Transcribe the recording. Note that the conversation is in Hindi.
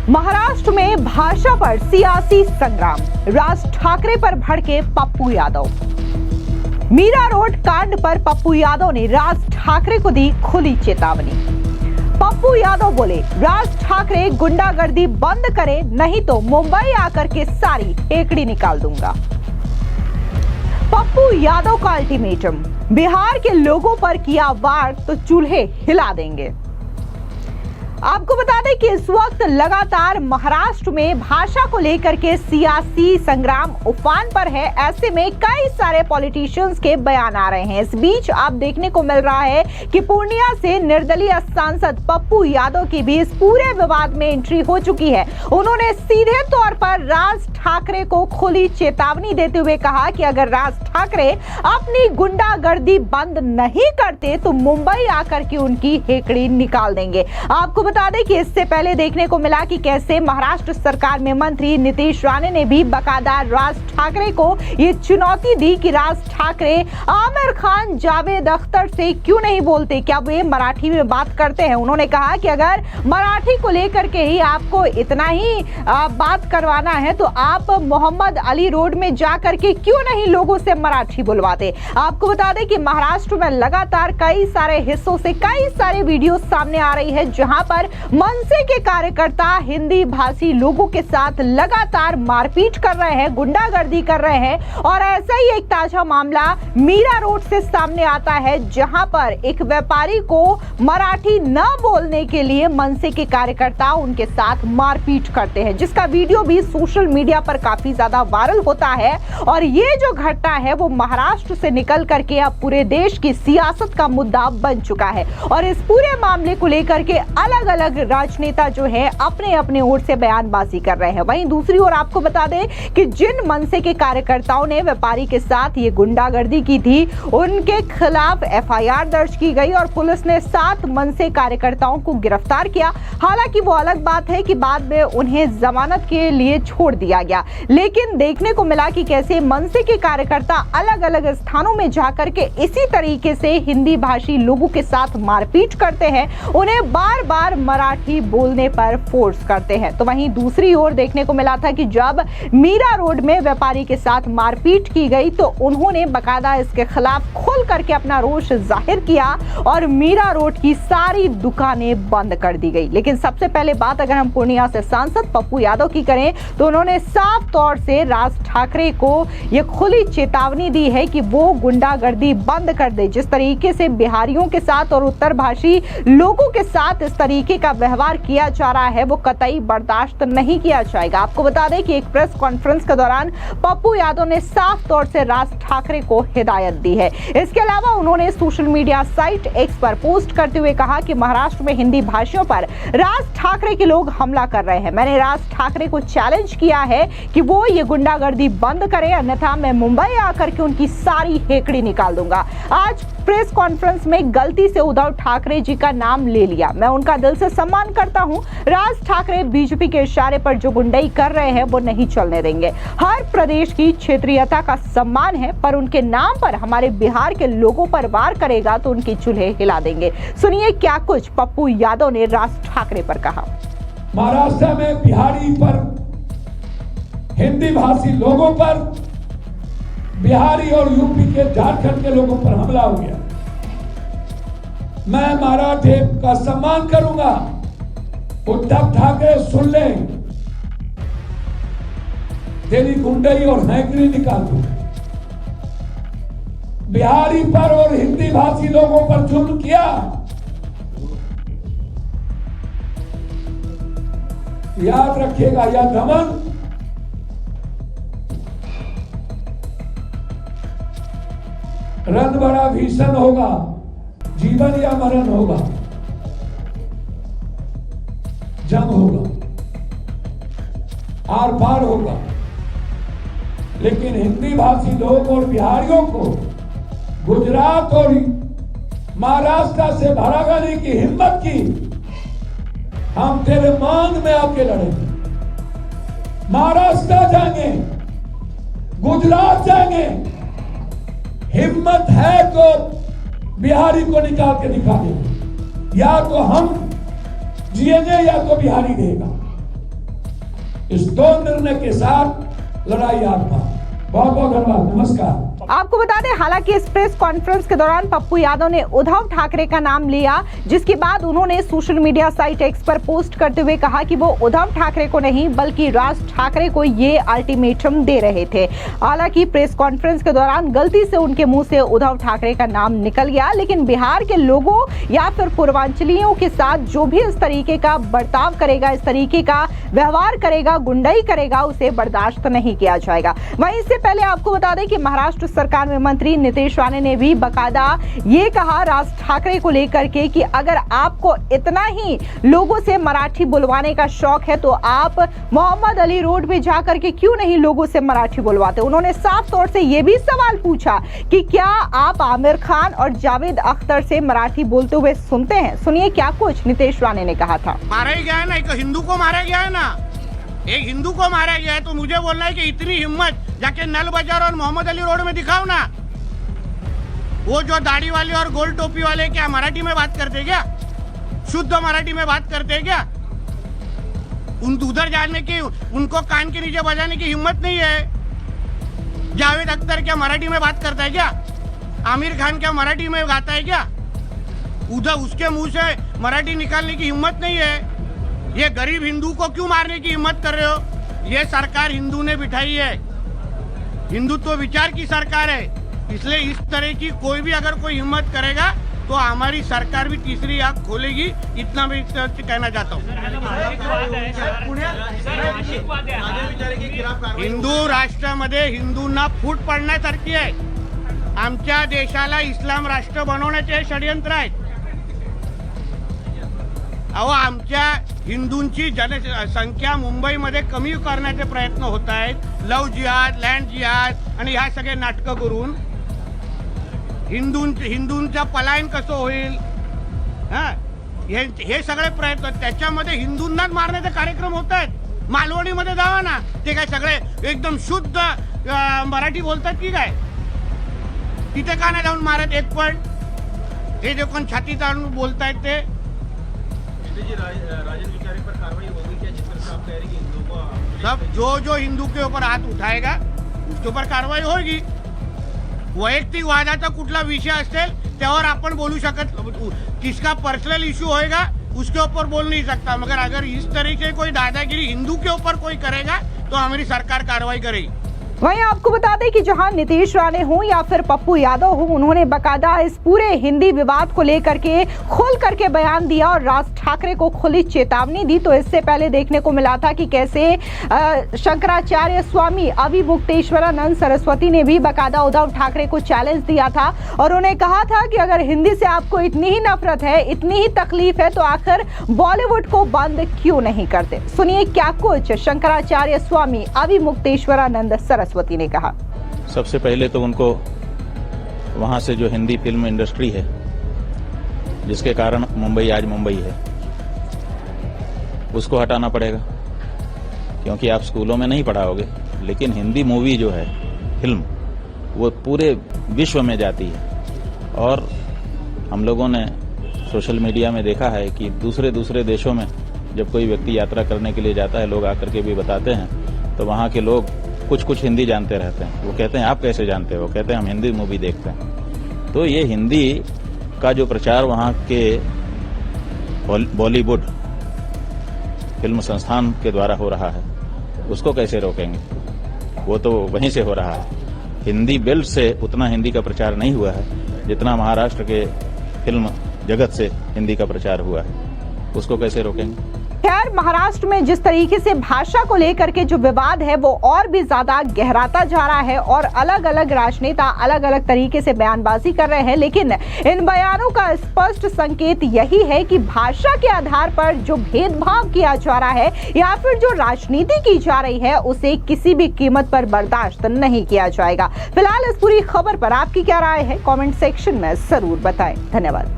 महाराष्ट्र में भाषा पर सियासी संग्राम, राज ठाकरे पर भड़के पप्पू यादव। मीरा रोड कांड पर पप्पू यादव ने राज ठाकरे को दी खुली चेतावनी। पप्पू यादव बोले, राज ठाकरे गुंडागर्दी बंद करे, नहीं तो मुंबई आकर के सारी हेकड़ी निकाल दूंगा। पप्पू यादव का अल्टीमेटम, बिहार के लोगों पर किया वार तो चूल्हे हिला देंगे। आपको बता दें कि इस वक्त लगातार महाराष्ट्र में भाषा को लेकर के सियासी संग्राम उफान पर है। ऐसे में कई सारे पॉलिटिशियंस के बयान आ रहे हैं। इस बीच आप देखने को मिल रहा है कि पूर्णिया से निर्दलीय सांसद पप्पू यादव की भी इस पूरे विवाद में एंट्री हो चुकी है। उन्होंने सीधे तौर पर राज ठाकरे को खुली चेतावनी देते हुए कहा कि अगर राज ठाकरे अपनी गुंडागर्दी बंद नहीं करते तो मुंबई आकर के उनकी हेकड़ी निकाल देंगे। आपको बता दें कि इससे पहले देखने को मिला कि कैसे महाराष्ट्र सरकार में मंत्री नीतीश राणे ने भी बकायदा राज ठाकरे को ये चुनौती दी कि राज ठाकरे आमिर खान, जावेद अख्तर से क्यों नहीं बोलते, क्या वे मराठी में बात करते हैं। उन्होंने कहा कि अगर मराठी को लेकर के ही आपको इतना ही बात करवाना है तो आप मोहम्मद अली रोड में जाकर के क्यों नहीं लोगों से मराठी बुलवाते। आपको बता दें कि महाराष्ट्र में लगातार कई सारे हिस्सों से कई सारे वीडियो सामने आ रही है जहां पर मनसे के कार्यकर्ता हिंदी भाषी लोगों के साथ लगातार मारपीट कर रहे हैं, गुंडागर्दी कर रहे हैं। और ऐसा ही एक ताजा मामला मीरा रोड से सामने आता है जहां पर एक व्यापारी को मराठी न बोलने के लिए मनसे के कार्यकर्ता उनके साथ मारपीट करते हैं, जिसका वीडियो भी सोशल मीडिया पर काफी ज्यादा वायरल होता है। और ये जो घटना है वो महाराष्ट्र से निकल करके अब पूरे देश की सियासत का मुद्दा बन चुका है। और इस पूरे मामले को लेकर के अलग अलग राजनेता जो है अपने अपने ओर से बयानबाजी कर रहे हैं। वहीं दूसरी ओर आपको बता दें कि जिन मनसे के कार्यकर्ताओं ने व्यापारी के साथ ये गुंडागर्दी की थी उनके खिलाफ एफआईआर दर्ज की गई और पुलिस ने 7 मनसे कार्यकर्ताओं को गिरफ्तार किया। हालांकि वो अलग बात है कि बाद में उन्हें जमानत के लिए छोड़ दिया गया, लेकिन देखने को मिला कि कैसे मनसे के कार्यकर्ता अलग अलग स्थानों में जाकर के इसी तरीके से हिंदी भाषी लोगों के साथ मारपीट करते हैं, उन्हें बार बार मराठी बोलने पर फोर्स करते हैं। तो वहीं दूसरी ओर देखने को मिला था कि जब मीरा रोड में व्यापारी के साथ मारपीट की गई तो उन्होंने बकायदा इसके खिलाफ खोल करके अपना रोष जाहिर किया और मीरा रोड की सारी दुकानें बंद कर दी गई। लेकिन सबसे पहले बात अगर हम पूर्णिया से सांसद पप्पू यादव की करें तो उन्होंने साफ तौर से राज ठाकरे को यह खुली चेतावनी दी है कि वो गुंडागर्दी बंद कर दे। जिस तरीके से बिहारियों के साथ और उत्तर भाषी लोगों के साथ इस तरीके का व्यवहार किया जा रहा है वो कतई बर्दाश्त नहीं किया जाएगा। आपको बता दें कि एक प्रेस कॉन्फ्रेंस के दौरान पप्पू यादव ने साफ तौर से राज ठाकरे को हिदायत दी है। इसके अलावा उन्होंने सोशल मीडिया साइट एक्स पर पोस्ट करते हुए कहा कि महाराष्ट्र में हिंदी भाषियों पर राज ठाकरे के लोग हमला कर रहे हैं। मैंने राज ठाकरे को चैलेंज किया है कि वो ये गुंडागर्दी बंद करे, अन्यथा मैं मुंबई आकर के उनकी सारी हेकड़ी निकाल दूंगा। आज प्रेस कॉन्फ्रेंस में गलती से उद्धव ठाकरे जी का नाम ले लिया, मैं उनका दिल से सम्मान करता हूं। राज ठाकरे बीजेपी के इशारे पर जो गुंडाई कर रहे हैं वो नहीं चलने देंगे। हर प्रदेश की क्षेत्रीयता का सम्मान है, पर उनके नाम पर हमारे बिहार के लोगों पर वार करेगा तो उनकी चूल्हे हिला देंगे। सुनिए क्या कुछ पप्पू यादव ने राज ठाकरे पर कहा। महाराष्ट्र में बिहारी पर, हिंदी भाषी लोगों पर, बिहारी और यूपी के, झारखंड के लोगों पर हमला हो गया। मैं मराठी का सम्मान करूंगा। उद्धव ठाकरे सुन ले, तेरी गुंडई और हैकरी निकाल दूं। बिहारी पर और हिंदी भाषी लोगों पर जुल्म किया, याद रखिएगा यह दमन रण बड़ा भीषण होगा, जीवन या मरण होगा, जंग होगा, आर पार होगा। लेकिन हिंदी भाषी लोग और बिहारियों को गुजरात और महाराष्ट्र से भगाने की हिम्मत की, हम तेरे मांग में आके लड़ेंगे। महाराष्ट्र जाएंगे, गुजरात जाएंगे, हिम्मत है तो बिहारी को निकाल के दिखा देंगे। या तो हम जिएंगे या तो बिहारी देगा। इस 2 निर्णय के साथ लड़ाई आपका। बहुत बहुत धन्यवाद। नमस्कार। आपको बता दें, हालांकि इस प्रेस कॉन्फ्रेंस के दौरान पप्पू यादव ने उद्धव ठाकरे का नाम लिया, जिसके बाद उन्होंने सोशल मीडिया साइट एक्स पर पोस्ट करते हुए कहा कि वो उद्धव ठाकरे को नहीं बल्कि राज ठाकरे को ये अल्टीमेटम दे रहे थे। हालांकि प्रेस कॉन्फ्रेंस के दौरान गलती से उनके मुंह से उद्धव ठाकरे का नाम निकल गया, लेकिन बिहार के लोगों या फिर पूर्वांचलियों के साथ जो भी इस तरीके का बर्ताव करेगा, इस तरीके का व्यवहार करेगा, गुंडाई करेगा, उसे बर्दाश्त नहीं किया जाएगा। वहीं इससे पहले आपको बता दें कि महाराष्ट्र सरकार में मंत्री नीतीश राणे ने भी बकायदा ये कहा राज ठाकरे को लेकर के कि अगर आपको इतना ही लोगों से मराठी बुलवाने का शौक है तो आप मोहम्मद अली रोड पे जाकर के क्यों नहीं लोगों से मराठी बुलवाते। उन्होंने साफ तौर से ये भी सवाल पूछा कि क्या आप आमिर खान और जावेद अख्तर से मराठी बोलते हुए सुनते हैं। सुनिए क्या कुछ नीतीश राणे ने कहा था। मारा ही गया है ना, एक हिंदू को मारा गया है ना, एक हिंदू को मारा गया है, तो मुझे बोलना है कि इतनी हिम्मत जाके नल बाजार और मोहम्मद अली रोड में दिखाओ ना। वो जो दाढ़ी वाले और गोल टोपी वाले क्या मराठी में बात करते क्या? शुद्ध मराठी में बात करते क्या? उधर जाने की, उनको कान के नीचे बजाने की हिम्मत नहीं है। जावेद अख्तर क्या मराठी में बात करता है क्या? आमिर खान क्या मराठी में गाता है क्या? उधर उसके मुंह से मराठी निकालने की हिम्मत नहीं है। ये गरीब हिंदू को क्यों मारने की हिम्मत कर रहे हो? ये सरकार हिंदू ने बिठाई है, हिंदुत्व विचार की सरकार है, इसलिए इस तरह की कोई भी अगर कोई हिम्मत करेगा तो हमारी सरकार भी तीसरी आंख खोलेगी। इतना मैं कहना चाहता हूँ। हिंदू राष्ट्रामध्ये हिंदूंना फूट पडण्यासारखी आहे। आमच्या देशाला इस्लाम राष्ट्र बनवण्याचे षडयंत्र आहेत। अहो, आमच्या हिंदूंची जनसंख्या मुंबईमध्ये कमी करण्याचे प्रयत्न होत आहेत। लव जिहाद, लँड जिहाद आणि ह्या सगळे नाटकं करून हिंदूंचं पलायन कसं होईल, हे सगळे प्रयत्न, त्याच्यामध्ये हिंदूंनाच मारण्याचे कार्यक्रम होत आहेत। मालवणीमध्ये जावा ना, ते काय सगळे एकदम शुद्ध मराठी बोलतात की काय? तिथे का नाही जाऊन मारत एक पण? हे जे कोण छाती ताणून बोलतायत ते सब जो हिंदू के ऊपर हाथ उठाएगा उसके ऊपर कारवाई होगी। वैयक्तिक वादाचा कुठला विषय असेल त्यावर आपण बोलू शकत, किसका पर्सनल इश्यू होएगा उसके ऊपर बोल नहीं सकता, मगर अगर इस तरीके से कोई दादागिरी हिंदू के ऊपर कोई करेगा तो हमारी सरकार कार्रवाई करेगी। वहीं आपको बता दें कि जहां नीतीश राणे हो या फिर पप्पू यादव हो, उन्होंने बकायदा इस पूरे हिंदी विवाद को लेकर के खोल करके बयान दिया और राज ठाकरे को खुली चेतावनी दी। तो इससे पहले देखने को मिला था कि कैसे शंकराचार्य स्वामी अविमुक्तेश्वरानंद सरस्वती ने भी बकायदा उद्धव ठाकरे को चैलेंज दिया था और उन्हें कहा था कि अगर हिंदी से आपको इतनी ही नफरत है, इतनी ही तकलीफ है, तो आखिर बॉलीवुड को बंद क्यों नहीं करते। सुनिए क्या कुछ शंकराचार्य स्वामी अविमुक्तेश्वरानंद सरस्वती ने कहा। सबसे पहले तो उनको वहां से जो हिंदी फिल्म इंडस्ट्री है, जिसके कारण मुंबई आज मुंबई है, उसको हटाना पड़ेगा, क्योंकि आप स्कूलों में नहीं पढ़ाओगे, लेकिन हिंदी मूवी जो है, फिल्म, वो पूरे विश्व में जाती है। और हम लोगों ने सोशल मीडिया में देखा है कि दूसरे देशों में जब कोई व्यक्ति यात्रा करने के लिए जाता है, लोग आकर के भी बताते हैं, तो वहाँ के लोग कुछ हिंदी जानते रहते हैं। वो कहते हैं आप कैसे जानते हो? वो कहते हैं हम हिंदी मूवी देखते हैं। तो ये हिंदी का जो प्रचार वहाँ के बॉलीवुड फिल्म संस्थान के द्वारा हो रहा है, उसको कैसे रोकेंगे? वो तो वहीं से हो रहा है। हिंदी बेल्ट से उतना हिंदी का प्रचार नहीं हुआ है जितना महाराष्ट्र के फिल्म जगत से हिंदी का प्रचार हुआ है, उसको कैसे रोकेंगे? खैर, महाराष्ट्र में जिस तरीके से भाषा को लेकर के जो विवाद है वो और भी ज्यादा गहराता जा रहा है और अलग अलग राजनेता अलग अलग तरीके से बयानबाजी कर रहे हैं, लेकिन इन बयानों का स्पष्ट संकेत यही है कि भाषा के आधार पर जो भेदभाव किया जा रहा है या फिर जो राजनीति की जा रही है, उसे किसी भी कीमत पर बर्दाश्त नहीं किया जाएगा। फिलहाल इस पूरी खबर पर आपकी क्या राय है, कमेंट सेक्शन में जरूर बताएं। धन्यवाद।